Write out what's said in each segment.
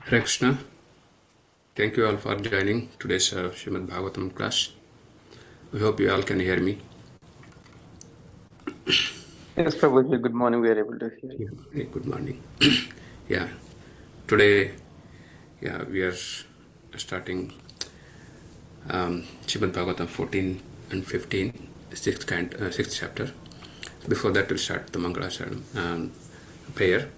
Hare Krishna. Thank you all for joining today's Srimad Bhagavatam class. We hope you all can hear me. Yes, Prabhuji, good morning. We are able to hear you. Hey, good morning. Yeah, today, we are starting Srimad Bhagavatam 14 and 15, sixth chapter. Before that, we'll start the Mangala prayer.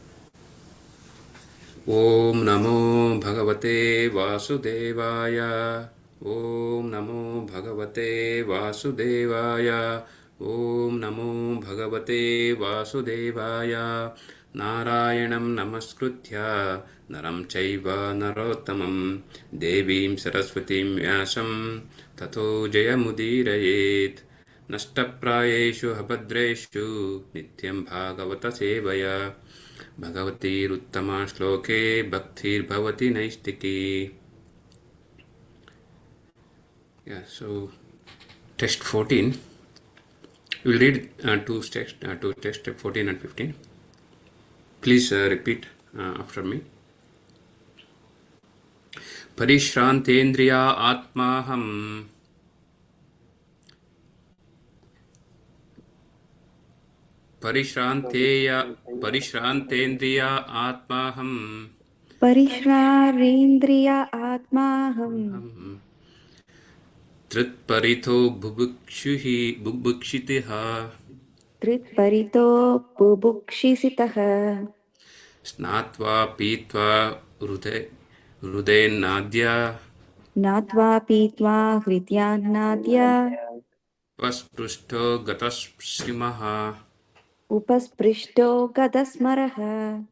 Om Namo Bhagavate Vasudevaya. Om Namo Bhagavate Vasudevaya. Om Namo Bhagavate Vasudevaya. Narayanam Namaskruthya Naram Chaiva Narottamam Devim Saraswatim Vyasam Tato Jayamudirayet Nashtaprayeshu Habhadreshu Nityam Bhagavata Sevaya Bhagavatiruttama shloke bhaktir-bhavati naistiki. Yeah, so text 14. We will read two text 14 and 15. Please repeat after me. Parishrantendriya atmaham. Parishrantendriya atmaham. Parishrarendriya atmaham. Tritparito bubukshitiha. Tritparito bubukshisitaha. Snatva pitva hrudenadya. Natva pitva hrityannadya. Pasprushto gatasrimaha. Upasprishto gadasmaraha.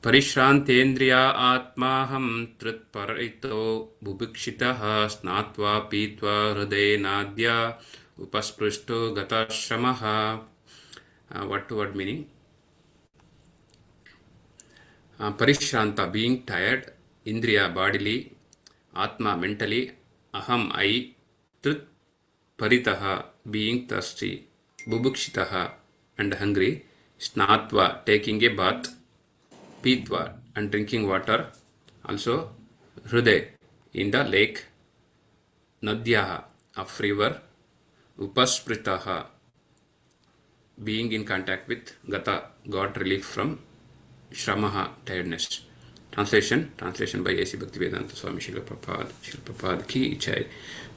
Parishrantendriya atmaham tritparito bubukshitaha snatva pitva hrudenadya upasprushto gatashramaha. Word to word meaning. Parishranta, being tired, indriya, bodily, atma, mentally, aham, I, trit, paritaha, being thirsty, bubukshitaha, and hungry, snatva, taking a bath, pitva, and drinking water, also hrude, in the lake, nadyaha, of river, upaspritaha, being in contact with gata, got relief from Shramaha, tiredness. Translation by A.C. Bhaktivedanta Swami Srila Prabhupada ki jai.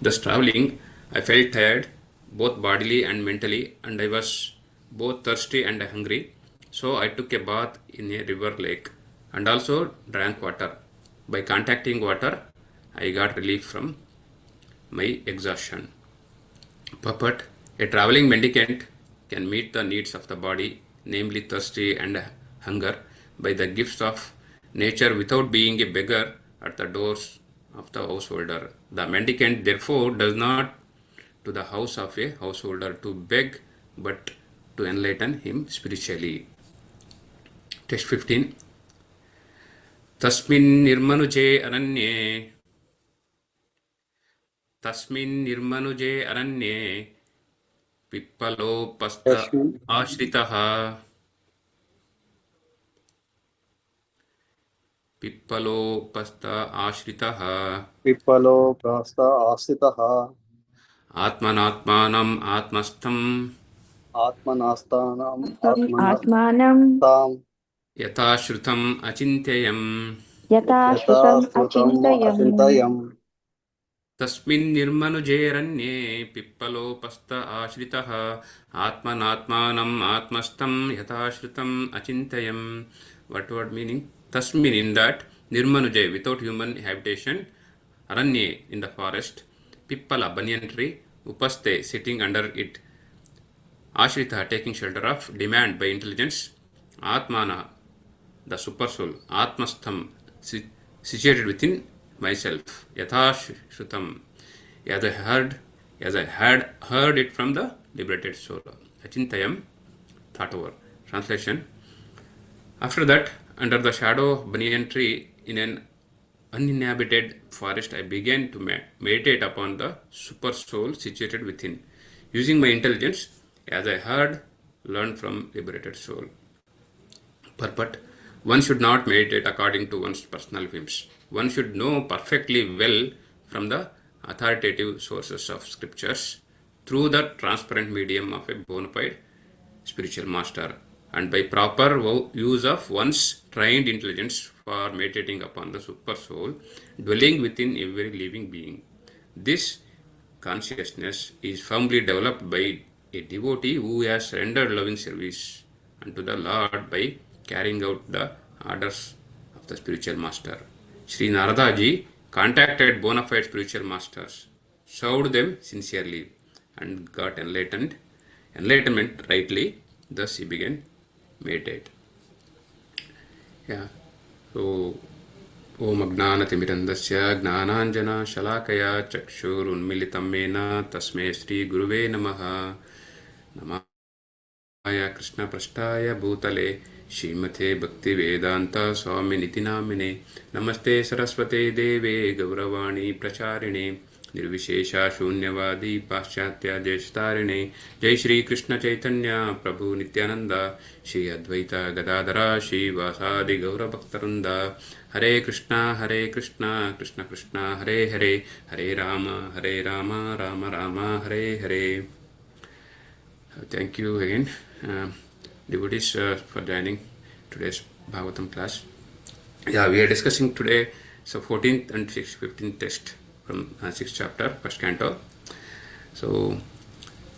Thus traveling, I felt tired, both bodily and mentally, and I was both thirsty and hungry. So I took a bath in a river lake and also drank water. By contacting water, I got relief from my exhaustion. Purport: a traveling mendicant can meet the needs of the body, namely thirsty and hunger, by the gifts of nature without being a beggar at the doors of the householder. The mendicant therefore does not to the house of a householder to beg, but to enlighten him spiritually. Text 15. Tasmin nirmanuje aranye pippalopasta ashritaha. Pippalopasta ashritaha. Atmanatmanam atmastam. Atmanam. Yata shrutam achintayam. Yata shrutam achintayam. Tasmin nirmanuje ranye pippalopasta ashritaha. Atmanatmanam atmastam yata shrutam achintayam. What word meaning? Tasmin, in that, nirmanuje, without human habitation, aranye, in the forest, pippala, banyan tree, upaste, sitting under it, ashrita, taking shelter of, demand by intelligence, atmana, the super soul, atmastham, situated within myself, yatha shrutam, as I had heard it from the liberated soul. Achintayam, thought over. Translation. After that, under the shadow of banyan tree in an uninhabited forest, I began to meditate upon the super soul situated within, using my intelligence as I heard, learned from liberated soul. Purport: One should not meditate according to one's personal whims. One should know perfectly well from the authoritative sources of scriptures through the transparent medium of a bona fide spiritual master, and by proper use of one's trained intelligence for meditating upon the super soul dwelling within every living being. This consciousness is firmly developed by a devotee who has rendered loving service unto the Lord by carrying out the orders of the spiritual master. Sri Narada ji contacted bona fide spiritual masters, served them sincerely, and got enlightenment rightly. Thus he began meditate. Yeah. So Om Agnanatimirandasya Gnananjana Shalakaya Chakshurunmilitam Mena Tasme Sri Guruve Namaha Namaya Krishna Prashtaya Bhutale Shrimate Bhakti Vedanta Swami Nitinamine Namaste Saraswate Deve Gauravani Pracharine Nirvishesha Shunyavadi Paschatya Jeshtarine Jai Shri Krishna Chaitanya Prabhu Nityananda Shri Advaita Gadadara Shri Vasadi Gaura Bhaktaranda Hare Krishna Krishna Krishna Hare Hare Hare Rama Rama Rama Hare Hare. Thank you again, devotees, for joining today's Bhagavatam class. Yeah, we are discussing today so 14th and 15th text from 6th chapter, first canto. So,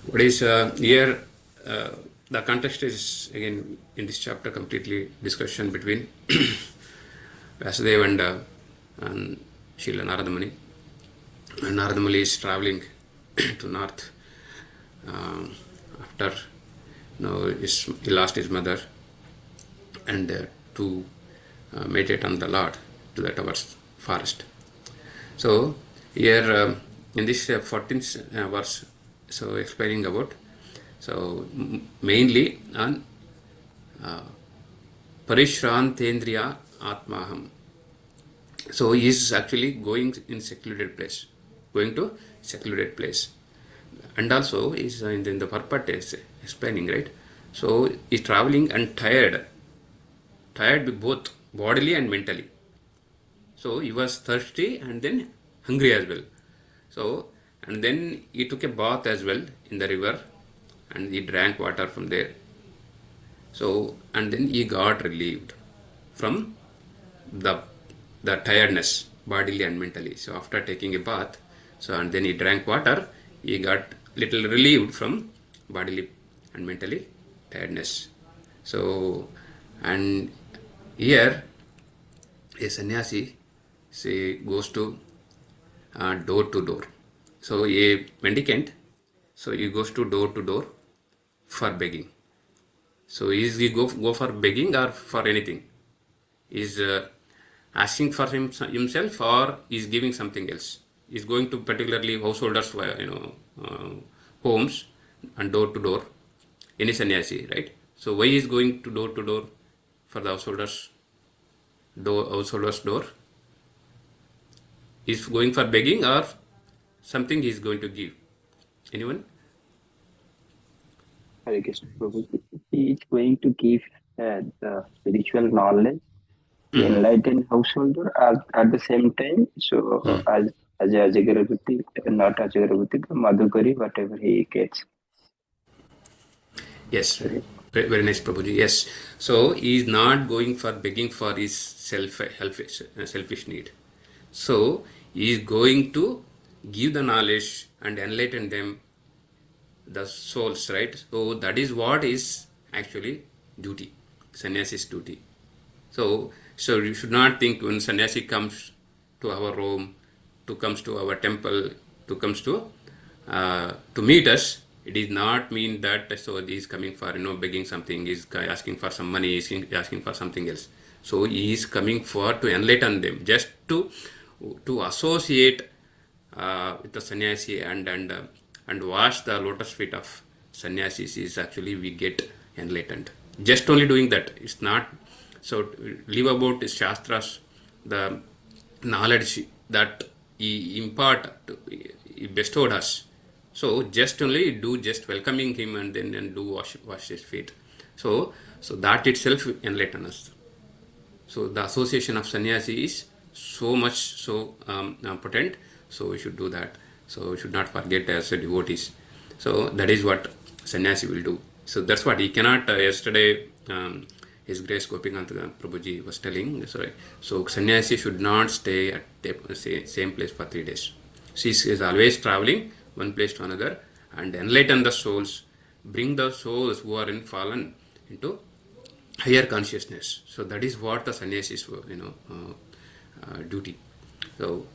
what is here? The context is again in this chapter completely discussion between Vasudeva and Srila Narada Muni. And Narada Muni is traveling to north after he lost his mother, and to meditate on the Lord to that our forest. So here in this 14th verse, so explaining about mainly on Parishrantendriya Atmaham. So he is actually going in secluded place, and also is in the purport is explaining, right? So he's traveling and tired with both bodily and mentally. So he was thirsty and then hungry as well. So, and then he took a bath as well in the river, and he drank water from there. So, and then he got relieved from the tiredness, bodily and mentally. So after taking a bath, so and then he drank water, he got little relieved from bodily and mentally tiredness. So, and here a sannyasi goes to door to door. So a mendicant, so he goes to door for begging. So is he go for begging or for anything? Is asking for himself, or is giving something else? Is going to particularly householders, homes and door to door. Any sannyasi, right? So why is going to door for the householders door? Is going for begging or something he is going to give? Anyone? Hare Krishna Prabhu. He is going to give the spiritual knowledge to enlightened householder at the same time. So as Ajagaravuti, not Ajagaravuti, but Madhukari, whatever he gets. Yes, very nice, Prabhuji. Yes, so he is not going for begging for his selfish need. So he is going to give the knowledge and enlighten them, the souls, right? So that is what is actually duty, sannyasi's duty. So you should not think when sannyasi comes to our home, comes to our temple, comes to meet us, it is not mean that so he is coming for begging something, he is asking for some money, he is asking for something else. So he is coming for to enlighten them, just to associate with the sannyasi and wash the lotus feet of sannyasis is actually we get enlightened. Just only doing that, it's not. So leave about his shastras, the knowledge that he bestowed us. So just only do just welcoming him and then do wash his feet. So that itself enlighten us. So the association of sannyasi is so much so potent. So we should do that. So we should not forget as a devotees. So that is what sannyasi will do. So that's what he cannot. Yesterday, His Grace Gopikanta Prabhuji was telling. Sorry. So sannyasi should not stay at the same place for 3 days. She is always traveling one place to another and enlighten the souls, bring the souls who are in fallen into higher consciousness. So that is what the sannyasis duty. So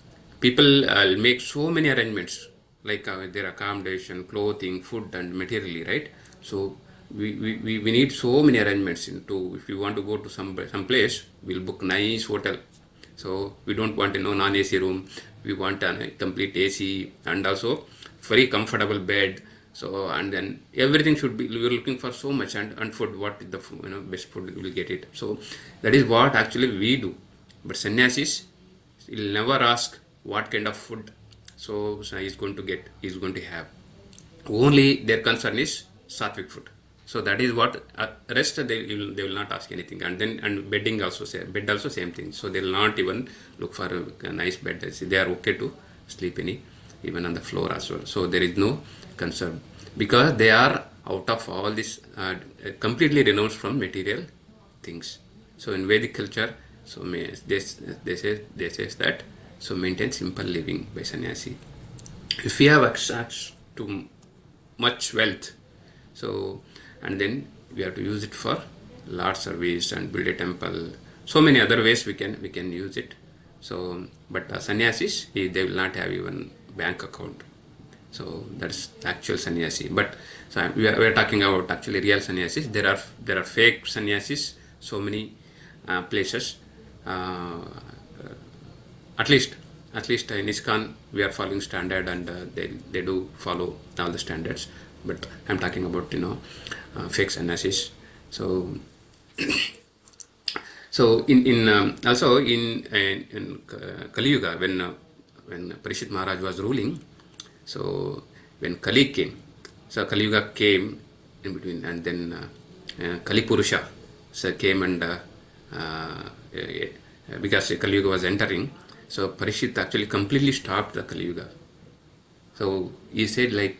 people make so many arrangements like their accommodation, clothing, food, and materially, right? So we need so many arrangements into. If you want to go to some place, we'll book nice hotel. So we don't want non-AC room. We want a complete AC and also very comfortable bed. So and then everything should be. We are looking for so much and food. What is the best food we will get it. So that is what actually we do. But sannyasis will never ask what kind of food so he's going to get. He's going to have. Only their concern is sattvic food. So that is what rest they will not ask anything. And then and bedding also bed also same thing. So they will not even look for a nice bed. They are okay to sleep even on the floor as well. So there is no concern because they are out of all this completely renounced from material things. So in Vedic culture, so they say that so maintain simple living by sannyasi. If we have access to much wealth, so and then we have to use it for Lord service and build a temple. So many other ways we can use it. So but sannyasis they will not have even bank account. So that's actual sannyasi. But so we are talking about actually real sannyasis. There are fake sannyasis. So many places. At least in ISKCON we are following standard and they do follow all the standards. But I'm talking about fake sannyasis. So so in also in Kali Yuga when Parishit Maharaj was ruling, so when Kali came, so Kali Yuga came in between, and then Kali Purusha came and because Kali Yuga was entering, so Parishit actually completely stopped the Kali Yuga. So he said like,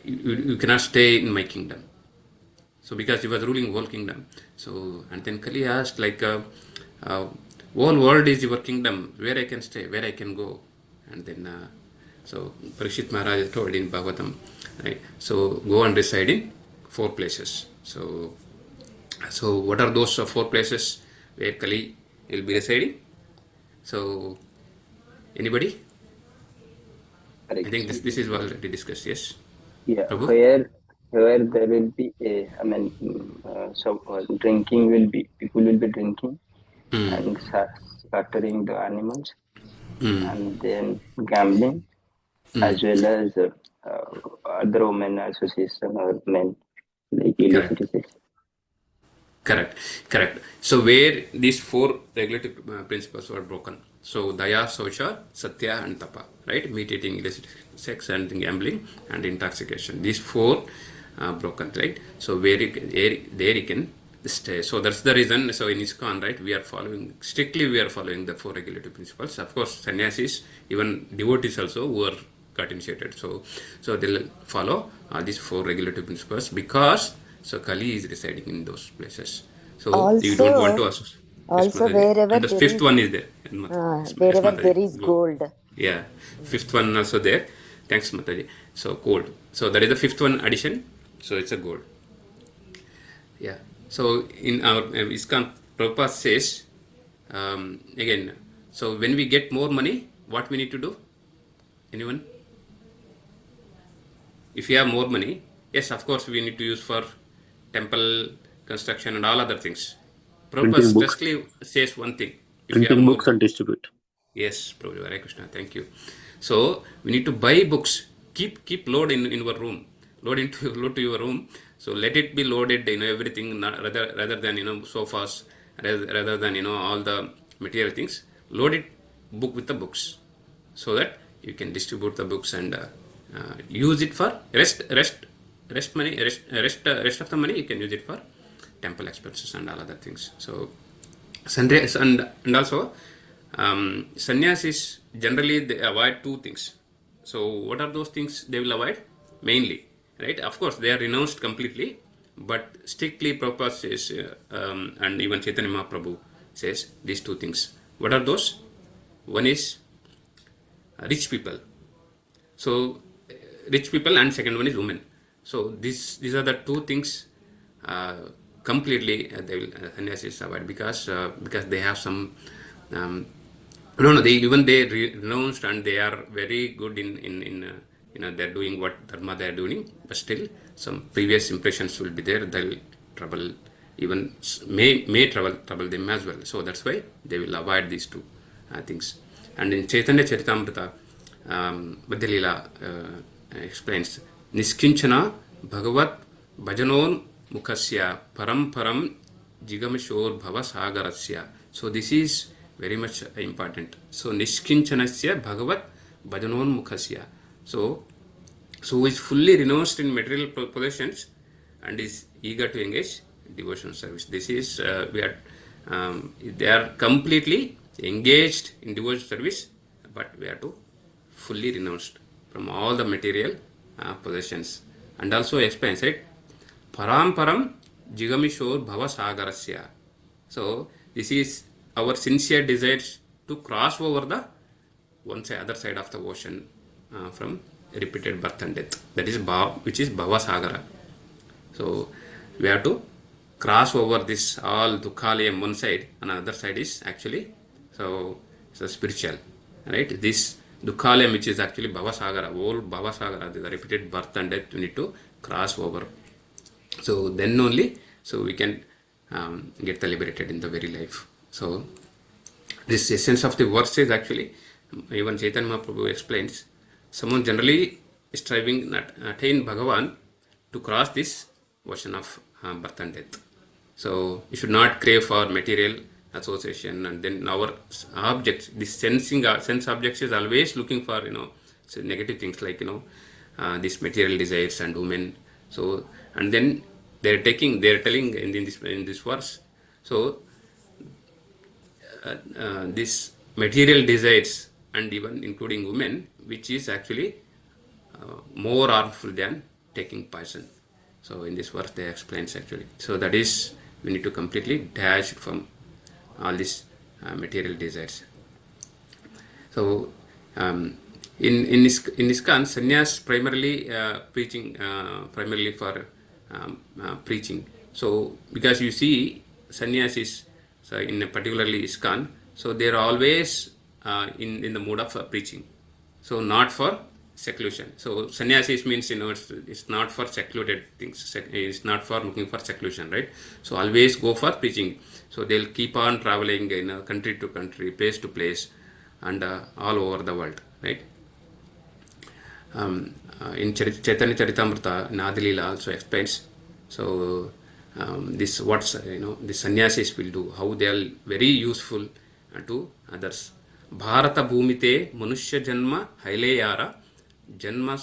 you cannot stay in my kingdom. So because he was ruling whole kingdom. So and then Kali asked like, whole world is your kingdom. Where I can stay? Where I can go? And then so Parikshit Maharaj told in Bhagavatam, right? So go and reside in 4 places. So what are those 4 places where Kali will be residing? So anybody? I think this is already discussed. Yes. Yeah, Prabhu? where there will be drinking will be, people will be drinking and slaughtering the animals and then gambling as well as other women association or men like illicit sex. Correct. So where these 4 regulative principles were broken. So Daya, Socha, Satya and Tapa, right? Meat eating, illicit sex and gambling and intoxication. These 4 broken, right? So there you can stay. So that's the reason. So in ISKCON, right, we are following the 4 regulative principles. Of course, sannyasis, even devotees also who got initiated. So they'll follow these 4 regulative principles because so Kali is residing in those places. So Also, you don't want to associate. Also, wherever and the there 5th is, one is there. wherever there is gold. Yeah, 5th one also there. Thanks, Mataji. So gold. So that is the 5th one addition. So it's a gold. Yeah. So in our ISKCON, Prabhupada says again. So when we get more money, what we need to do? Anyone? If you have more money, yes, of course we need to use for temple construction and all other things. Prabhupada strictly says one thing. If Printing you have books and distribute. Yes, Prabhupada, Hare Krishna, thank you. So we need to buy books. Keep load in your room. Load to your room. So let it be loaded, everything rather than sofas, rather than all the material things. Load it book with the books, so that you can distribute the books and use it for rest of the money you can use it for temple expenses and all other things. So And also sannyasis generally they avoid two things. So what are those things they will avoid mainly, right? Of course they are renounced completely, but strictly Prabhupada says and even Chaitanya Mahaprabhu says these two things. What are those? One is rich people. So rich people, and second one is women. So these are the two things uh, completely they will sannyasis avoid, because they have some no, they renounced, and they are very good in they're doing what dharma they are doing, but still some previous impressions will be there. They'll trouble, even may trouble them as well. So that's why they will avoid these two things. And in Chaitanya Charitamrita, Badhyalila explains, Niskinchana Bhagavat Bhajanon Mukhasya Param Param Jigamashor Bhava Sagarasya. So this is very much important. So Nishkinchanasya Bhagavat Bhajanon Mukhasya. So who is fully renounced in material possessions and is eager to engage devotional service. This is they are completely engaged in devotional service, but we have to fully renounced from all the material possessions. And also explains it, Param Param Jigamishor Bhava Sagarasya. So this is our sincere desires to cross over the other side of the ocean from repeated birth and death. That is which is Bhava Sagara. So we have to cross over this all Dukhalayam one side, and other side is actually so spiritual, right? This Dukhalayam, which is actually Bhava Sagara, whole Bhava Sagara, the repeated birth and death, we need to cross over. So then only we can get liberated in the very life. So this essence of the verse is actually, even Chaitanya Mahaprabhu explains, someone generally striving to attain Bhagavan to cross this ocean of birth and death. So you should not crave for material association, and then our objects, this sense objects is always looking for so negative things like these material desires and women. So and then they're telling in this verse. So this material desires, and even including women, which is actually more harmful than taking poison. So in this verse they explains actually. So that is, we need to completely dash from all these material desires. So in ISKCON, sannyas primarily preaching primarily for preaching. So because you see sannyasis, so in particularly ISKCON, so they are always in the mood of preaching. So not for seclusion. So sannyasis means it's not for secluded things. It's not for looking for seclusion, right? So always go for preaching. So they'll keep on traveling country to country, place to place, and all over the world, right? In Chaitanya Charitamrita, Nadilila also explains. So this the sannyasis will do, how they are very useful to others. Bharata Bhumite Manushya Janma Haileyara Janma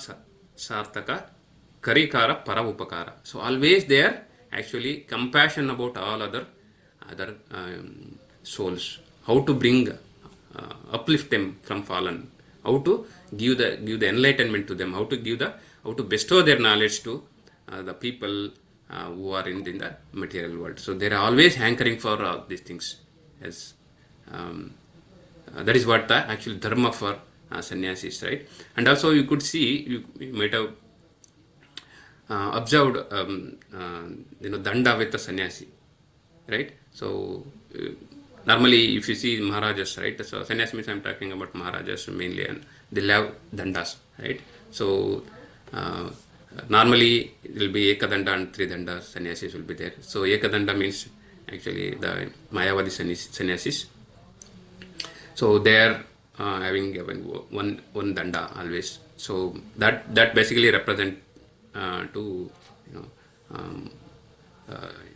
Sartaka Karikara Para Upakara. So always they are actually compassion about all other souls. How to bring uplift them from fallen. How to give the enlightenment to them. How to bestow their knowledge to the people who are in the material world. So they are always hankering for these things. As that is what the actual dharma for sannyasis, right? And also you could see, you might have observed danda with the sannyasi, right? So normally if you see Maharajas, right? So sannyasi means I'm talking about Maharajas mainly, and they love dandas, right? So normally it will be ekadanda and tridanda sannyasis will be there. So ekadanda means actually the Mayavadi sannyasis. So they are having one danda always. So that basically represent to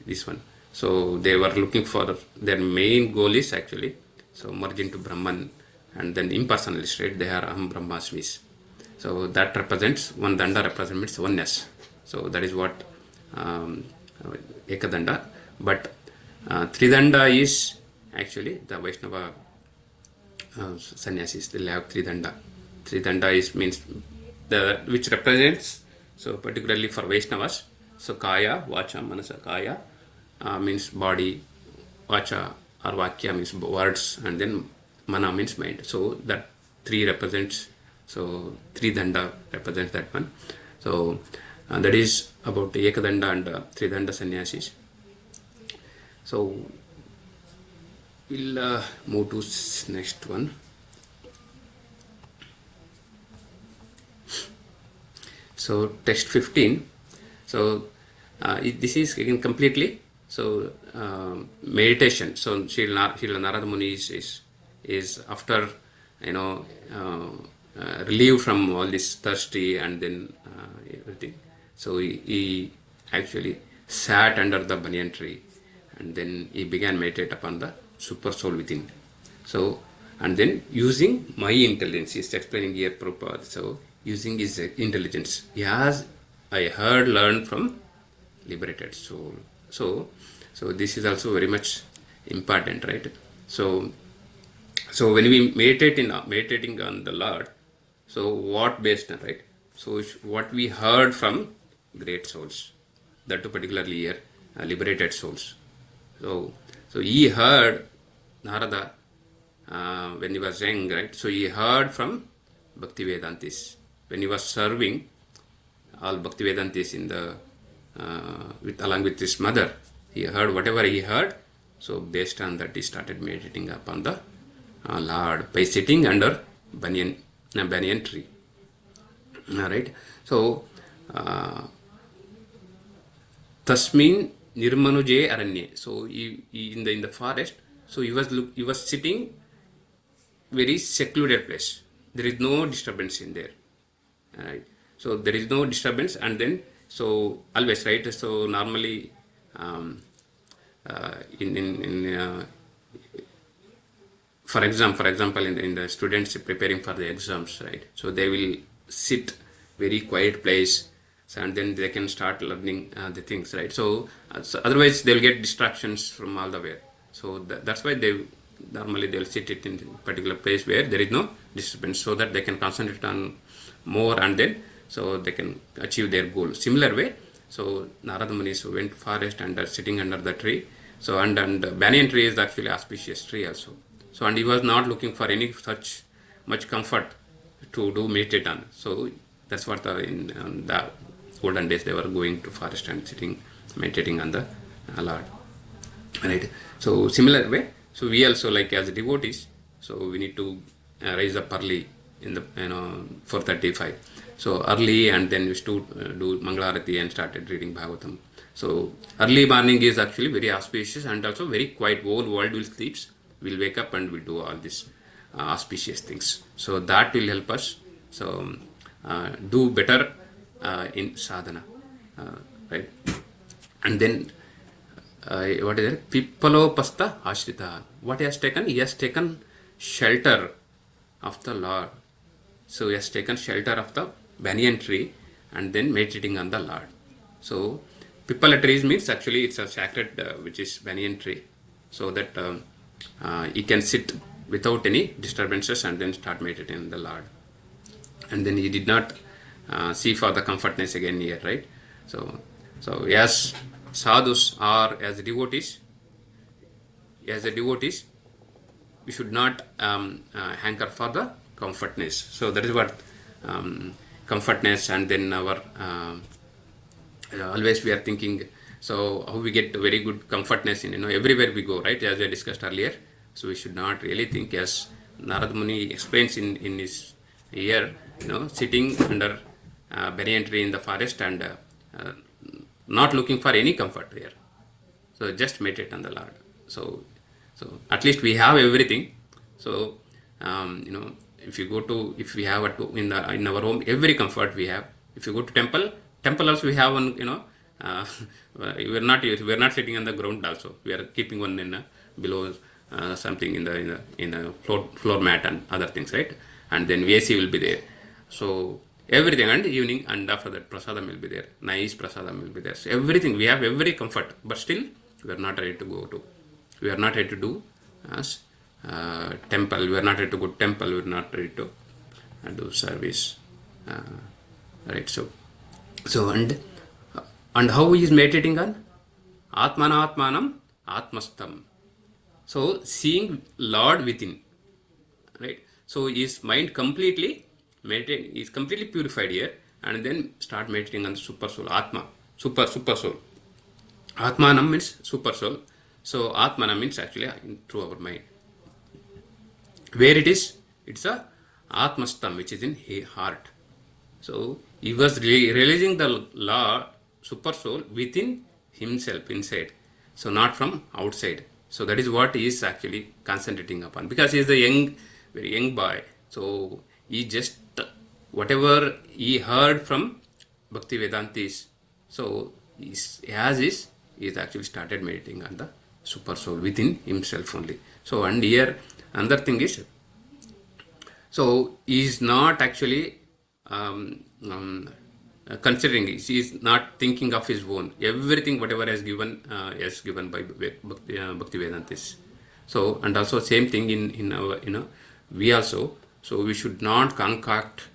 this one. So they were looking for their main goal is actually so merge into Brahman, and then impersonalist, right? They are Aham Brahmasmis. So that represents one danda represents oneness. So that is what ekadanda. But tridanda is actually the Vaishnava sannyasis, they'll have three danda. Three danda is means the which represents, so particularly for Vaishnavas, so kaya, vacha, manasa. Kaya means body, vacha or vakya means words, and then mana means mind. So that three represents, so three danda represents that one. So that is about ekadanda and three danda sannyasis. So we'll move to next one. So text 15. So this is again completely so meditation. So Srila Narada Muni is after relieved from all this thirsty and then everything. So he actually sat under the banyan tree, and then he began meditate upon the super soul within. So, and then using my intelligence, he's explaining here Prabhupada. So using his intelligence, he has, I heard, learned from liberated soul. So this is also very much important, right? So when we meditating on the Lord, so what based on, right? So it's what we heard from great souls, that too particularly here, liberated souls. So he heard Narada when he was young, right? So he heard from Bhakti Vedantis when he was serving all Bhakti Vedantis in the along with his mother. He heard whatever he heard. So based on that, he started meditating upon the Lord by sitting under banyan tree. All right. So Tasmin Nirmanuje Aranye. So he in the forest. So he was sitting very secluded place. There is no disturbance in there. Right. So there is no disturbance, and then so always, right. So normally for example in the students preparing for the exams, right. So they will sit very quiet place, so, and then they can start learning the things, right. So otherwise they will get distractions from all the way. So that's why normally they'll sit it in a particular place where there is no disturbance, so that they can concentrate on more, and then so they can achieve their goal. Similar way, so Narada Muni went forest and sitting under the tree. So and banyan tree is actually auspicious tree also. So and he was not looking for any such much comfort to do meditate on. So that's what in the olden days they were going to forest and sitting meditating on the Lord. Right. So similar way. So we also, like as devotees, so we need to rise up early in the 4:35. So early, and then we used to do Mangalarati and started reading Bhagavatam. So early morning is actually very auspicious and also very quiet. Whole world will sleep. We'll wake up and we'll do all these auspicious things. So that will help us do better in sadhana, right? And then what is it? Pippalopasta Ashrita. What he has taken? He has taken shelter of the Lord. So he has taken shelter of the banyan tree and then meditating on the Lord. So Pippala trees means actually it's a sacred which is banyan tree, so that he can sit without any disturbances and then start meditating on the Lord. And then he did not see for the comfortness again here, right? So as sadhus or as devotees, we should not hanker for the comfortness. So that is what comfortness, and then our always we are thinking, so how we get very good comfortness in everywhere we go, right? As I discussed earlier. So we should not really think, as Narada Muni explains in his here, sitting under banyan tree in the forest and not looking for any comfort here. So just meditate on the Lord. So at least we have everything. So if we have in our home, every comfort we have. If you go to temple also we have one. We're not sitting on the ground also. We are keeping one in below something in the floor mat and other things, right? And then AC will be there. So everything, and evening, and after that prasadam will be there. Nice prasadam will be there. So everything, we have every comfort, but still we are not ready to go to. We are not ready to do as temple. We are not ready to go to temple. We are not ready to do service. Right. So and how he is meditating on Atmana Atmanam Atmastam. So seeing Lord within. Right. So his mind completely meditating is completely purified here, and then start meditating on the super soul, Atma, super soul. Atmanam means super soul. So Atmana means actually through our mind. Where it is? It's a Atmastam, which is in heart. So he was realizing the law, super soul within himself, inside. So not from outside. So that is what he is actually concentrating upon. Because he is a very young boy. So he just, whatever he heard from Bhakti Vedantis, so he is actually started meditating on the super soul within himself only. So and here another thing is, so he is not actually considering, he is not thinking of his own. Everything, whatever is given by Bhakti Vedantis. So, and also same thing in our, we also, so we should not concoct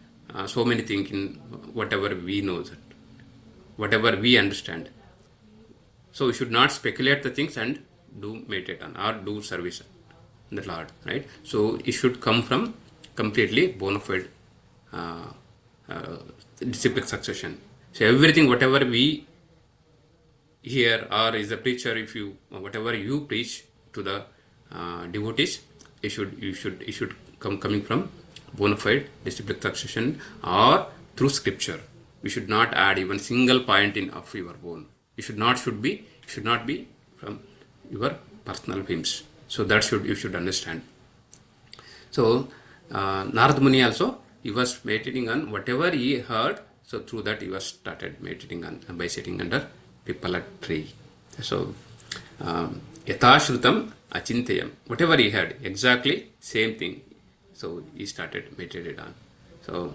so many things in whatever we know, whatever we understand. So we should not speculate the things and do meditate on or do service on the Lord, right? So it should come from completely bona fide disciplic succession. So everything, whatever we hear, or is a preacher, if you, whatever you preach to the devotees, it should coming from bona fide disciplic succession or through scripture. We should not add even single point in of your own. It should not be from your personal whims. So that you should understand. So Narad Muni also, he was meditating on whatever he heard. So through that he was started meditating on by sitting under Pipala tree. So Yathashrutam Achintayam, whatever he heard, exactly same thing. So he started meditated on. So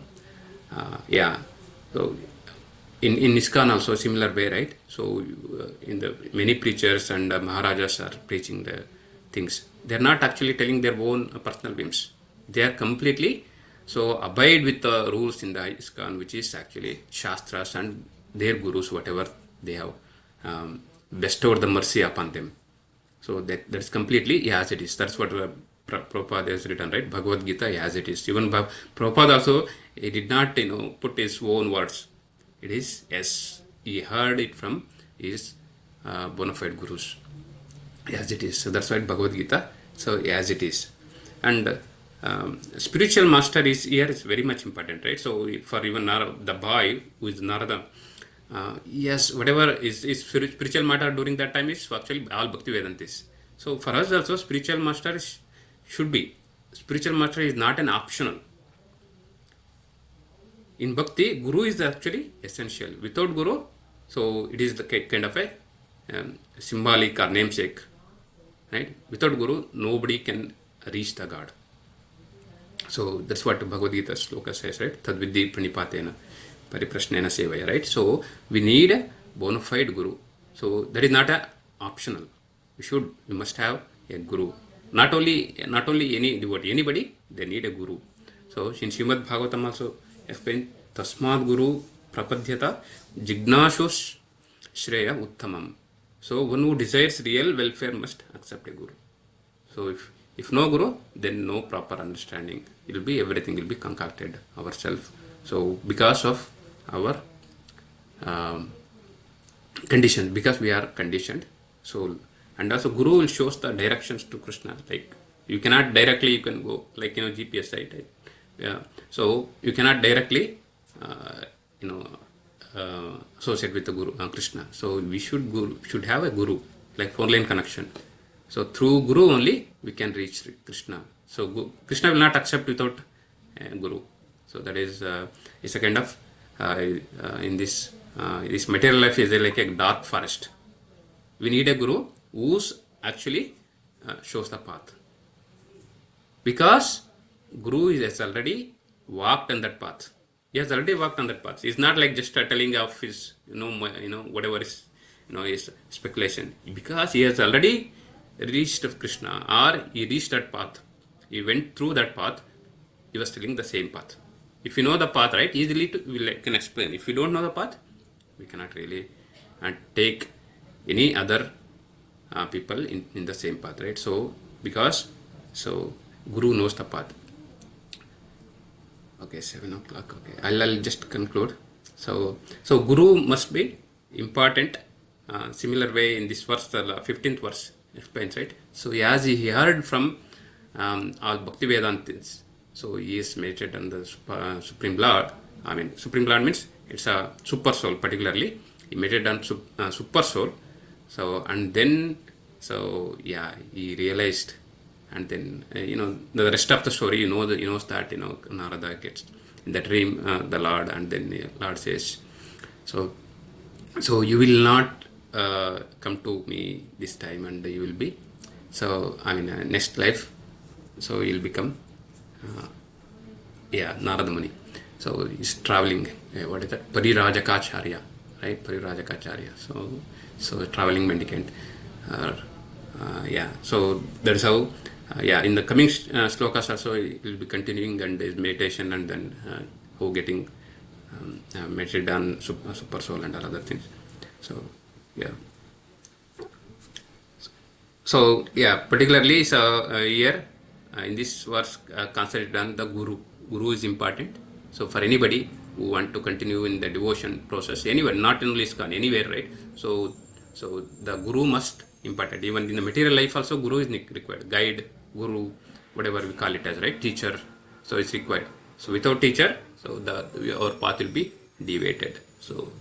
so in ISKCON also similar way, right? So in the many preachers and Maharajas are preaching the things. They are not actually telling their own personal whims. They are completely so abide with the rules in the ISKCON, which is actually Shastras and their gurus, whatever they have bestowed the mercy upon them. So that's completely as it is. That's what Prabhupada has written, right? Bhagavad Gita as it is. Even Prabhupada also, he did not put his own words. It is as he heard it from his bona fide gurus, as it is. So that's why Bhagavad Gita, so as it is. And spiritual master is here is very much important, right? So for even the boy who is Narada, yes, whatever is spiritual matter during that time is actually all Bhakti Vedantis. So for us also, spiritual master should be. Spiritual master is not an optional. In Bhakti, Guru is actually essential. Without Guru, so it is the kind of a symbolic or namesake, right? Without Guru, nobody can reach the God. So that's what Bhagavad Gita sloka says, right? Tadvidhi pranipatena pariprashnena sevaya, right? So we need a bona fide Guru. So that is not a optional. We must have a Guru. Not only any devotee, anybody, they need a Guru. So in Srimad Bhagavatam also explained, Tasmad Guru Prapadhyata Jignashus Shreya Uttamam. So one who desires real welfare must accept a Guru. So if no Guru, then no proper understanding. Everything will be concocted ourselves. So because of our condition, because we are conditioned. So and also Guru will show us the directions to Krishna. Like you cannot directly, you can go like GPS site. Right? Yeah. So you cannot directly associate with the Guru Krishna. So we should have a Guru, like phone line connection. So through Guru only we can reach Krishna. So Krishna will not accept without Guru. So that is it's a kind of in this material life is like a dark forest. We need a Guru who's actually shows the path, because Guru has already walked on that path. He has already walked on that path. It's not like just telling of his whatever is his speculation, because he has already reached Krishna or he reached that path, he went through that path, he was telling the same path. If you know the path, right, easily we can explain. If you don't know the path, we cannot really take any other people in the same path, right? So Guru knows the path. Okay, 7 o'clock. Okay, I'll just conclude. So Guru must be important. Similar way in this verse, the 15th verse explains, right? So as he heard from all Bhakti Vedantins, so he is meditated on the Supreme Lord. I mean, Supreme Lord means it's a super soul, particularly. He meditated on super soul. So and then, he realized, and then the rest of the story, he knows that Narada gets in the dream the Lord, and then the Lord says, so you will not come to me this time, and you will be next life, so you'll become Narada Muni. So he's traveling. What is that? Parirajakacharya, right? Parirajakacharya. So traveling mendicant. So that's how. In the coming slokas also it will be continuing, and there's meditation, and then getting meditated on super soul and other things. Particularly here in this verse concentrated on the Guru. Guru is important. So for anybody who want to continue in the devotion process, anywhere, not only ISKCON, anywhere, right? So the Guru must important. Even in the material life also, Guru is required. Guide, Guru, whatever we call it as, right? Teacher. So it's required. So without teacher, so our path will be deviated. So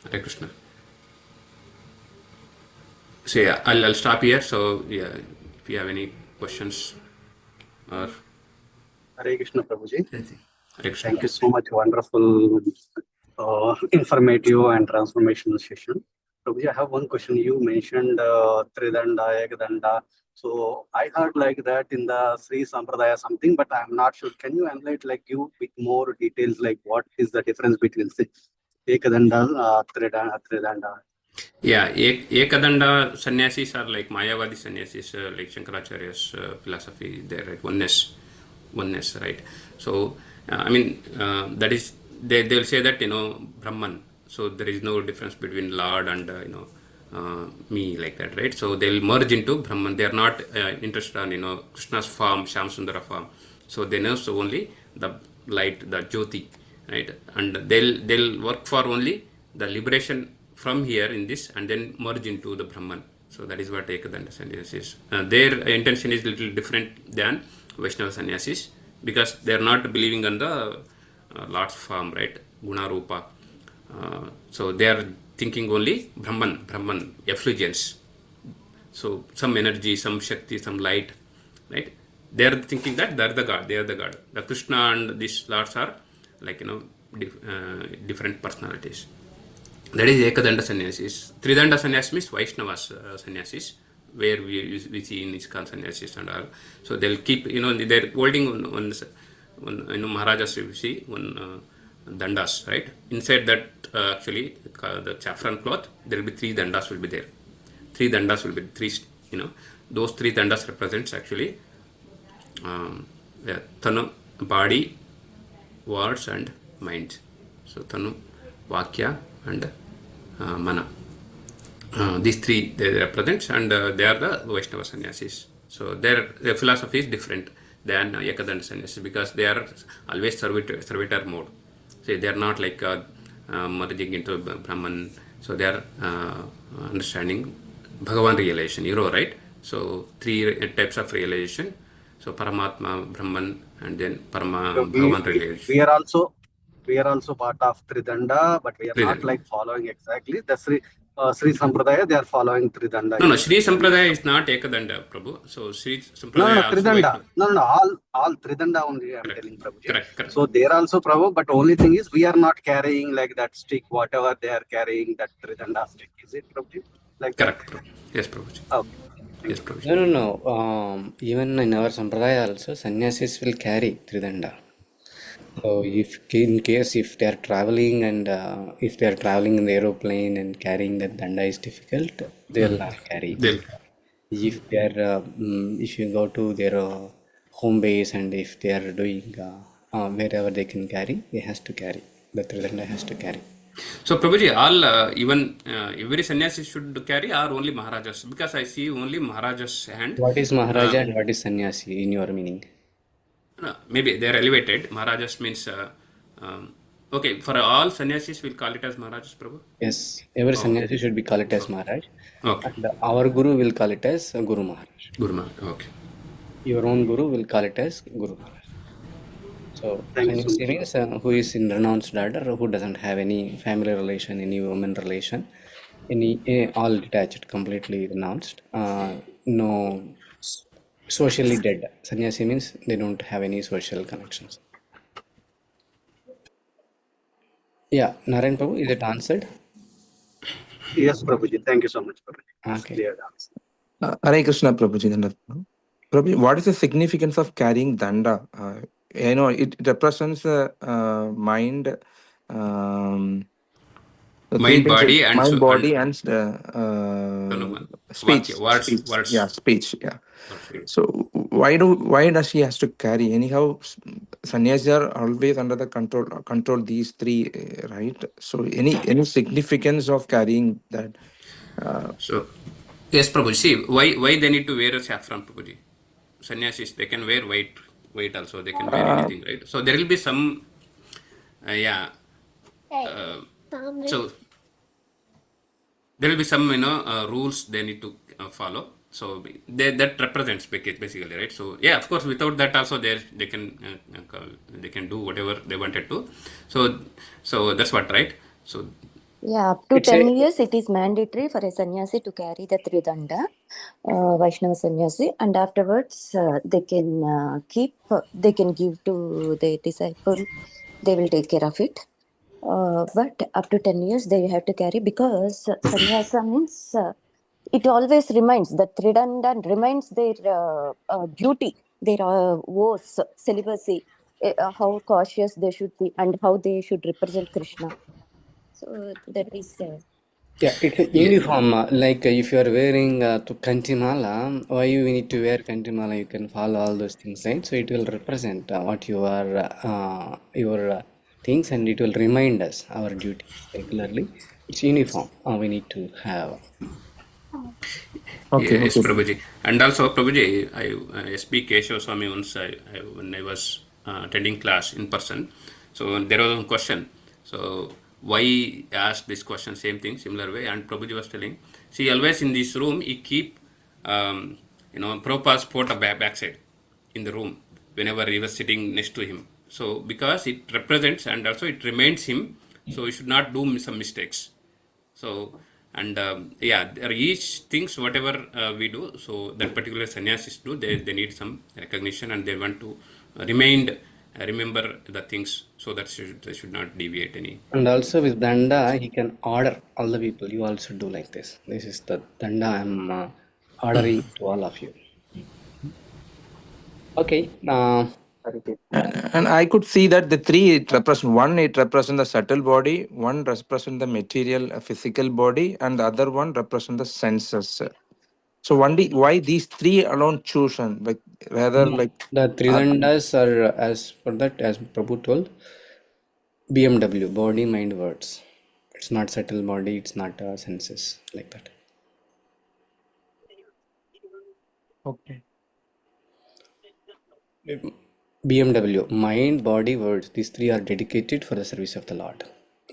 Hare Krishna. So I'll stop here. So if you have any questions or Hare Krishna, Prabhuji. Hare Krishna. Thank you so much. Wonderful, informative and transformational session. Prabhuji, I have one question. You mentioned Tridanda, Ekdanda. So I heard like that in the Sri Sampradaya something, but I'm not sure. Can you enlighten, give with more details, like what is the difference between Ekadanda, Tridanda? Ekadanda sannyasis are like Mayavadi sannyasis, like Shankaracharya's philosophy there, right? Oneness, right? So, that is, they'll say that, Brahman. So there is no difference between Lord and, me, like that, right? So they'll merge into Brahman. They are not interested on, Krishna's form, Shyamsundara form. So they know only the light, the Jyoti, right? And they'll work for only the liberation from here in this, and then merge into the Brahman. So that is what Ekadanda sannyasis is. Their intention is a little different than Vaishnava sannyasis, because they are not believing on the Lord's form, right? Guna Rupa. So they are thinking only Brahman, effulgence. So some energy, some Shakti, some light, right? They are thinking that they are the God. The Krishna and these Lords are like, different personalities. That is Ekadanda sannyasis. Tridanda sannyasis means Vaishnavas sannyasis, where we see in ISKCON sannyasis and all. So they'll keep, they're holding one Maharajas, you see, one dandas, right? Inside that, actually, the saffron cloth, there will be 3 dandas will be there. 3 dandas will be those 3 dandas represents actually Tanu, body, words and mind. So Tanu, Vakya and Mana. These 3 they represent, and they are the Vaishnava sannyasis. So their philosophy is different than Ekadanda sannyasis, because they are always servitor mode. So they are not like merging into Brahman. So they are understanding Bhagavan realization, right? So 3 types of realization. So Paramatma, Brahman, and then Bhagavan realization. We are also part of Tridanda, but we are not like following exactly the Sri Sampradaya. They are following Tridanda. No, Sri Sampradaya is not Ekadanda, Prabhu. So Sri Sampradaya Tridanda. All Tridanda only. I'm telling Prabhuji. Correct. So they are also Prabhu, but only thing is we are not carrying like that stick, whatever they are carrying, that Tridanda stick. Is it, Prabhuji? Like correct, that? Prabhu. Yes, Prabhuji. Okay. Yes, Prabhuji. No. Even in our Sampradaya also, sannyasis will carry Tridanda. So in case if they are traveling and if they are traveling in the aeroplane and carrying that danda is difficult, they'll not carry it. They'll If they are if you go to their home base and if they are doing wherever they can carry, they has to carry. The tridanda has to carry. So, Prabhuji, all even every sannyasi should carry or only Maharajas? Because I see only Maharaja's hand. What is Maharaja and what is sannyasi in your meaning? No, maybe they are elevated. Maharajas means okay. For all sannyasis, we'll call it as Maharajas, Prabhu. Yes, every Oh, sannyasi should be called it as Maharaj, okay. and our Guru will call it as Guru Maharaj. Guru Maharaj. Okay. Your own Guru will call it as Guru Maharaj. So, Thank you so sannyasi much. Okay. means who is in renounced order, who doesn't have any family relation, any woman relation, all detached, completely renounced, no socially dead. Sannyasi means they don't have any social connections. Yeah, Narayan Prabhu, is it answered? Yes, Prabhuji. Thank you so much, Prabhuji. Okay. Clear answer. Hare Krishna, Prabhuji. Prabhuji, what is the significance of carrying danda? It represents the mind, the three Mind, things: body, and mind, so and body, and Vakya, speech. words, Speech. Yeah, words. speech. Yeah. Okay. So why does he has to carry? Anyhow, sannyasis are always under the control these three, right? So any significance of carrying that? So, yes, Prabhuji. See, why they need to wear a saffron, Prabhuji? Sannyasis, they can wear white also. They can wear Uh, anything, right? So there will be some, yeah. So there will be some, rules they need to follow. So that represents basically, right? So yeah, of course, without that also they can do whatever they wanted to. So that's what, right? So Yeah, up to It's 10 a years, it is mandatory for a sannyasi to carry the Tridanda, Vaishnava sannyasi, and afterwards they can give to the disciple, they will take care of it. But up to 10 years, they have to carry because sannyasa means it always reminds, the Tridanda reminds their duty, their vows, celibacy, how cautious they should be, and how they should represent Krishna. So that is. Yeah, it's a yeah, uniform. Like if you are wearing to Kantimala, why you need to wear Kantimala? You can follow all those things, right? So it will represent what your things, and it will remind us our duties regularly. It's uniform. We need to have. okay, yes, okay. Prabhuji. And also, Prabhuji, SP Keshav Swami once, when I was attending class in person, so there was one question. So, why ask this question, same thing, similar way? And Prabhuji was telling, see, always in this room, he keep, Prabhupada's photo backside in the room whenever he was sitting next to him. So, because it represents and also it reminds him, so we should not do some mistakes. So, and yeah, there are each things whatever we do. So that particular sannyasis do, they need some recognition and they want to remember the things so that they should not deviate any. And also with Danda, he can order all the people. You also do like this. This is the Danda I'm ordering to all of you. Okay. And I could see that the three it represent one, it represents the subtle body, one represent the material physical body, and the other one represent the senses. So why these three alone chosen? Like rather No, like the Tridandas are as for that, as Prabhu told, BMW, body, mind, words. It's not subtle body, it's not senses like that. okay. BMW, mind, body, words. These three are dedicated for the service of the Lord.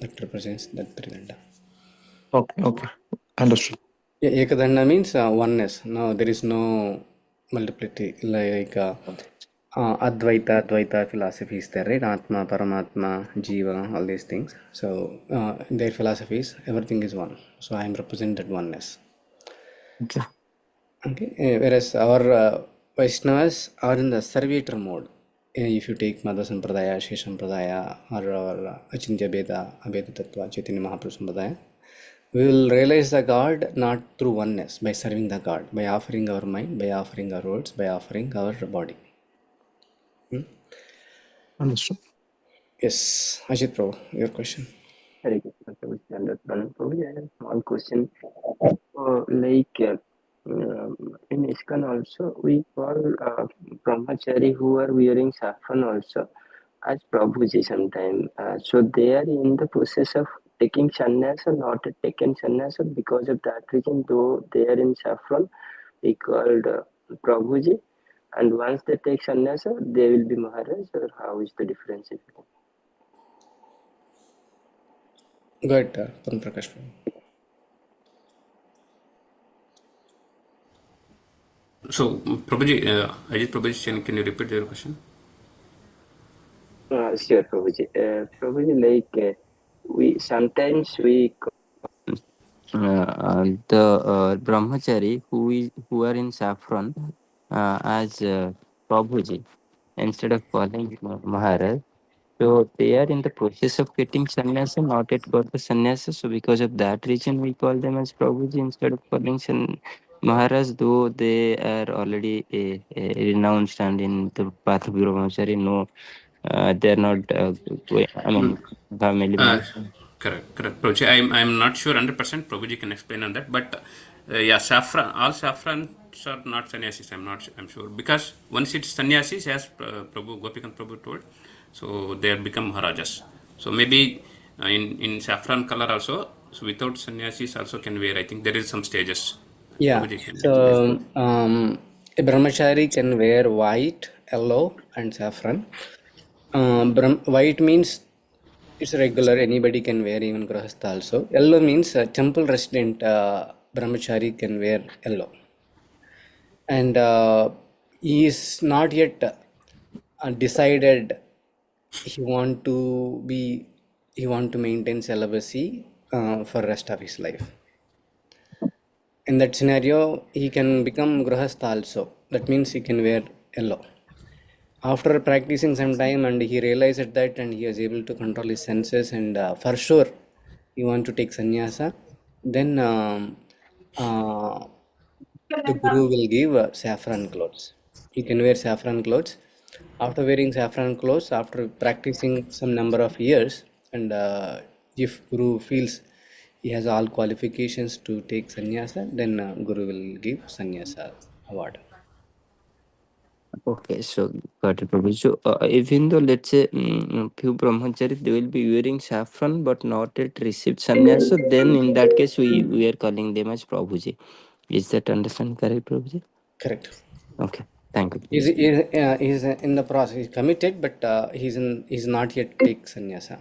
That represents that Tridanda. Okay. Understood. Yeah, Ekadanda means oneness. No, there is no multiplicity like Advaita, Advaita philosophy is there, right? Atma, Paramatma, Jiva, all these things. So their philosophies, everything is one. So I am represented oneness. Okay. Okay, whereas our Vaishnavas are in the servitor mode. If you take Madhva Sampradaya, Shesha Sampradaya, or our Achintya Beda, Abeda Tattva, Chaitanya Mahaprabhu Sampradaya, we will realize the God not through oneness, by serving the God, by offering our mind, by offering our words, by offering our body. Understood. Yes, Ajit Prabhu, your question. Hare Krishna, Prabhuji, understand. Prabhuji, I have a small question. In ISKCON also, we call brahmachari who are wearing saffron also as Prabhuji sometime. So they are in the process of taking sannyas or not taken sannyas, because of that reason, though they are in saffron, they called Prabhuji. And once they take sannyas, they will be Maharaj, or how is the difference? Go ahead, Prakash. So, Prabhuji, Ajit Prabhuji, can you repeat your question? Sure, Prabhuji. Prabhuji, we sometimes we the brahmachari who are in saffron as Prabhuji instead of calling Maharaj. So they are in the process of getting sannyasa, not yet got the sannyasa. So because of that reason, we call them as Prabhuji instead of calling Maharaj, though they are already renounced and in the path of brahmachari. No, they are not I mean, family Uh, members. correct, Prabhuji. I'm not sure 100%. Prabhuji can explain on that, but yeah, saffron. All saffrons are not sannyasis. I'm sure, because once it's sannyasis, as Prabhu Gopikant Prabhu told, so they have become maharajas. So maybe in saffron color also. So without sannyasis also can wear. I think there is some stages. Yeah, Prabhuji can explain. so a brahmachari can wear white, yellow, and saffron. White means it's regular, anybody can wear, even grahastha also. Yellow means temple resident brahmachari can wear yellow. And he is not yet decided he want to maintain celibacy for rest of his life. In that scenario, he can become grahastha also. That means he can wear yellow. After practicing some time and he realized that, and he is able to control his senses, and for sure he want to take sannyasa, then uh, the guru will give saffron clothes. He can wear saffron clothes. After wearing saffron clothes, after practicing some number of years, and if guru feels he has all qualifications to take sannyasa, then guru will give sannyasa award. Okay, so got it, Prabhu. So even though let's say few brahmacharis they will be wearing saffron but not yet received sannyas, so then in that case we are calling them as Prabhuji. Is that understand correct, Prabhuji? Correct. Okay, thank you. He's in the process. He's committed, but he's not yet take sannyasa.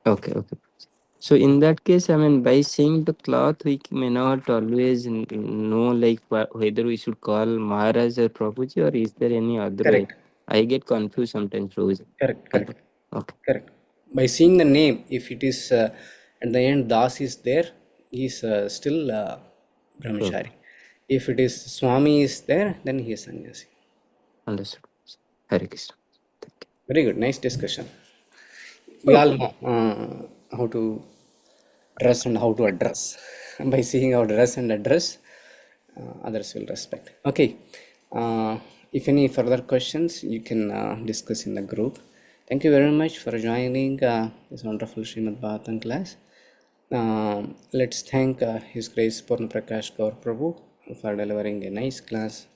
Okay. So in that case, I mean, by seeing the cloth, we may not always know like whether we should call Maharaj or Prabhuji, or is there any other way? Correct. I get confused sometimes, Prabhuji. Correct. Okay. Correct. By seeing the name, if it is at the end Das is there, he is still brahmachari. If it is Swami is there, then he is sannyasi. Understood. Hare Krishna. Thank you. Very good. Nice discussion. We all know how to dress and how to address. By seeing our dress and address, others will respect. Okay. If any further questions, you can discuss in the group. Thank you very much for joining this wonderful Srimad Bhagavatam class. Let's thank His Grace Purna Prakash Gaura Prabhu for delivering a nice class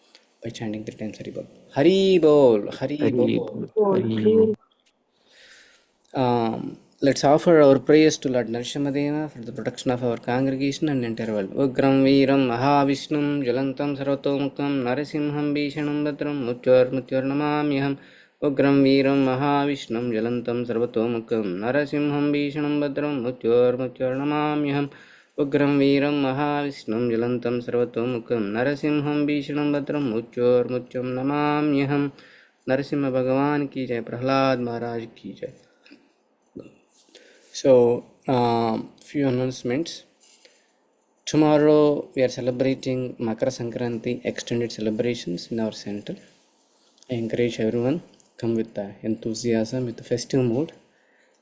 by chanting 3 times Hari Bol. Hari Bol, Hari Bol. Let's offer our prayers to Lord Narasimhadeva for the protection of our congregation and entire world. Ugram Veeram Mahavishnum Jalantam Sarvatomukam Narasimham Bhishanam Bhadram Mutyar Namamyaham. Ugram Veeram Mahavishnum Jalantam Sarvatomukam Narasimham Bhishanam Bhadram Mutyar Namamyaham. Ugram Veeram Mahavishnum Jalantam Sarvatomukam Narasimham Bhishanam Bhadram Mutyar Namamyaham. Narasimha Bhagavan ki jai, Prahlad Maharaj ki jai. So, few announcements. Tomorrow we are celebrating Makara Sankranti extended celebrations in our center. I encourage everyone come with enthusiasm, with the festive mood.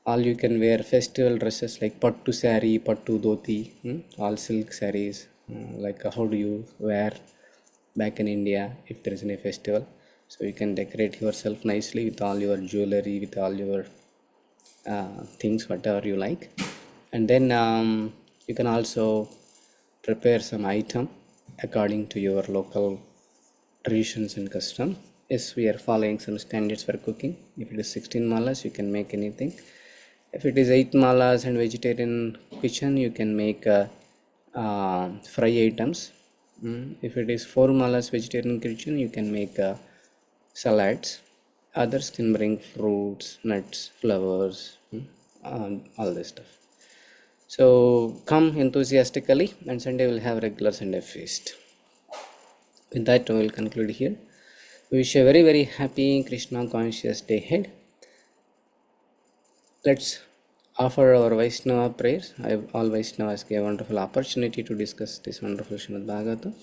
All you can wear festival dresses like pattu sari, pattu dhoti, all silk saris. Like how do you wear back in India if there is any festival? So you can decorate yourself nicely with all your jewelry, with all your things, whatever you like. And then you can also prepare some item according to your local traditions and custom. Yes, we are following some standards for cooking. If it is 16 malas, you can make anything. If it is 8 malas and vegetarian kitchen, you can make fry items. If it is 4 malas vegetarian kitchen, you can make salads. Others can bring fruits, nuts, flowers, all this stuff. So come enthusiastically, and Sunday we'll have regular Sunday feast. With that, we will conclude here. We wish a very, very happy Krishna conscious day ahead. Let's offer our Vaishnava prayers. All Vaishnavas gave a wonderful opportunity to discuss this wonderful Srimad Bhagavatam.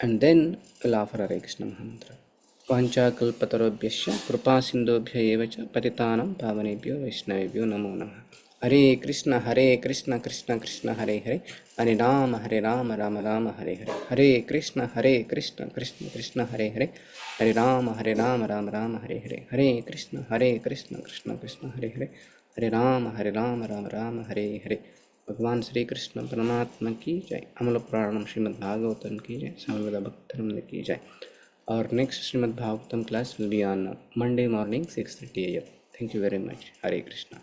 And then we'll offer Hare Krishna Mahantra. Vancha kalpatarobhyasya kripa sindhobhya evacha patitanam pavanebhyo vaishnavebhyo namo namah. Hare Krishna Krishna Krishna Hare Hare, Hare Rama Rama Rama Hare Hare, Hare Krishna Krishna Krishna Hare Hare, Hare Rama Rama Rama Hare Hare, Hare Krishna Krishna Krishna Hare Hare, Hare Rama Rama Rama Hare Hare. भगवान श्री कृष्ण परमात्मा की जय. अमल पुराणम श्रीमद् भागवतम की जय. सर्वदा भक्तवृंद की जय. Our next Srimad Bhagavatam class will be on Monday morning 6:30 a.m. Thank you very much. Hare Krishna.